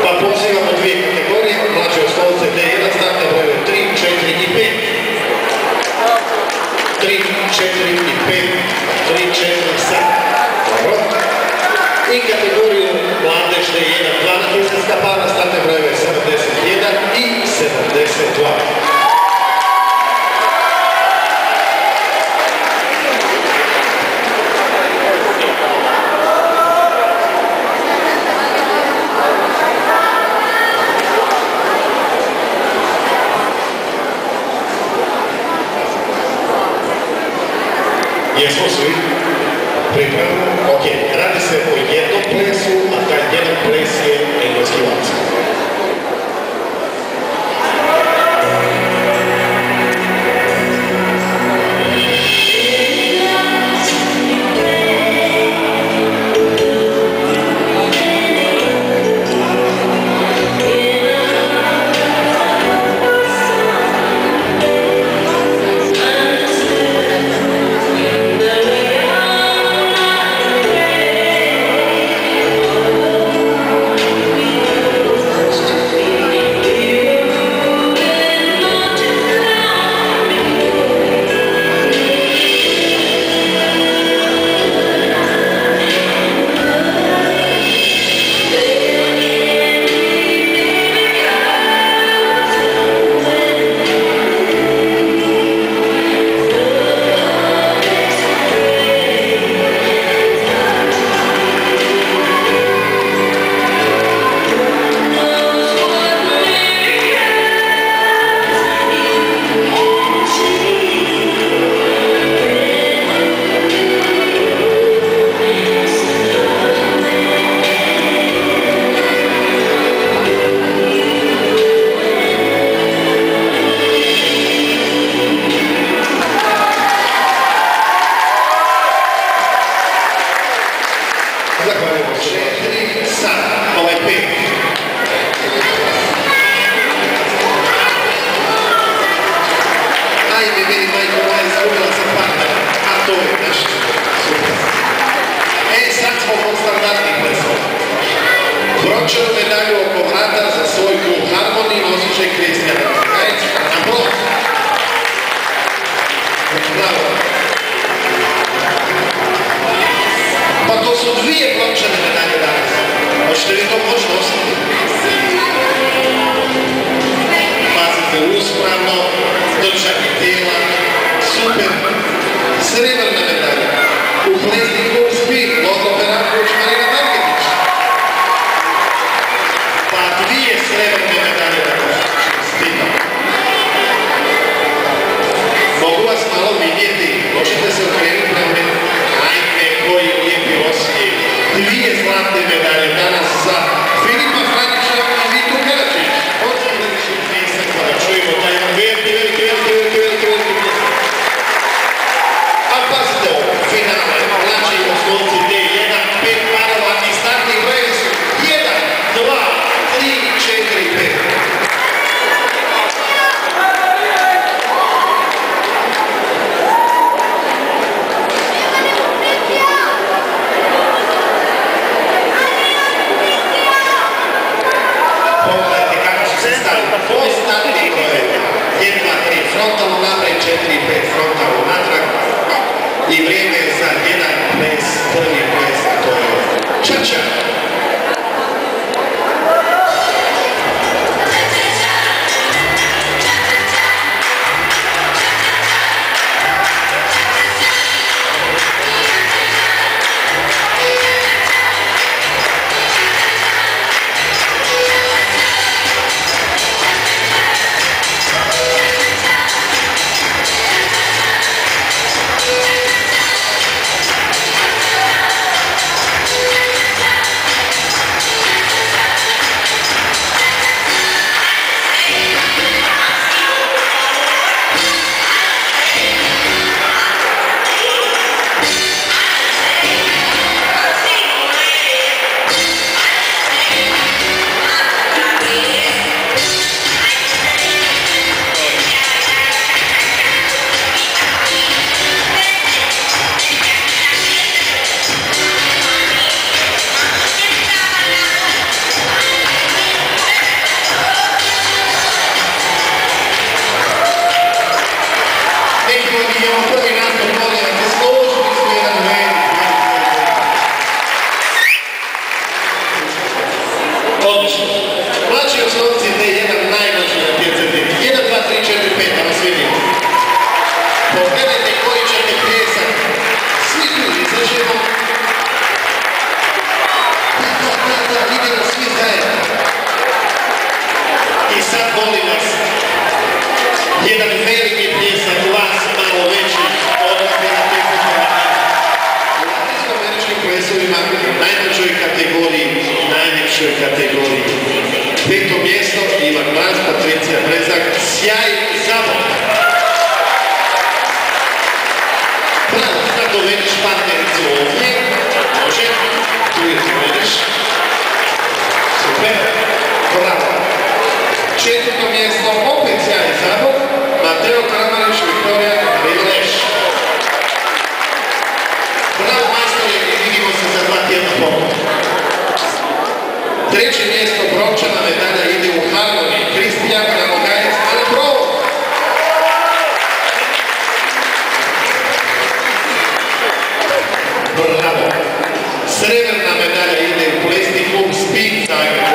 Pa pozivamo dvije kategorije, mlađe osnovce D1, startne brojeve 3, 4 i 5. 3, 4 i 5, 3, 4, 7. Dobro. I kategoriju mladež D1, 2 izraelska para, startne brojeve 71 i 72. Jesmo svi pripremljeni? Ok, radi se o jednom plesu, a taj jedan ples je engleski valc. Zahvaljujemo se. Sad, ovaj 5. Ajde, vidi, majko, ovaj zaubila se partner, a to je nešto. Super. Sad smo pod standardnim plesom. Brončanu medalju oko vrata za svoj klub Harmoni nosit će Kristijan Gajec. Aplauz. Bravo. Pa to su dvije brončane medalje danas. Hoćete vi to moći nositi? Pazite, uspravno, držanje tijela, super. Srebrna medalja. U plesni klub Spin, Logo Peraković, Marina Marketić. Pa dvije srebrne medalje danas. Spina. Mogu vas malo vidjeti, možete se okrenuti na mene. Ajde, koji lijepi osjećaj. Dvije zlatne medalje danas za Filipa Franjića i Vitu Karačić. Odstavljeniši pljesak, pa da čujemo taj veliki. A pazite ovo, finale, mlađi osnovci D1, 5 parova i startni brojevi su 1, 2, 3, 4, 5. Pogledajte kako su se stavili. Ostatni brojevi. 1, 3, frontalno napred, 4, 5, frontalno natrag. I vrijeme je za jedan ples, prvi ples, a to je Čača. Odlično. Mlađi osnovci D1 najvažniji natjecati. 1, 2, 3, 4, 5, a vas vidimo. Pogledajte koji ćete pljesak. Svi tu izađemo. Da, idemo svi zajedno. I sad molim vas, jedan veliki pljesak, glas malo veći, odnosno na pljesakama. U latinsko-američkim plesovima u najmlađoj kategoriji, najljepšoj kategoriji. 5. mjesto ima glas Patricija Brezak, sjajni zavod. Bravo, sad dovediš partnericu ovdje, može, tu je dovediš. Super, bravo. 4. mjesto, opet sjajni zavod, Mateo Kramarić, Viktorija Rileš. Bravo, majstore, i vidimo se za 2 tjedna pomoć. 3. mjesto, brončana medalja ide u harmoniji, Kristijan Ranogajec, ali prvo. Bravo. Srebrna medalja ide u plesni klub Speed Zagreb.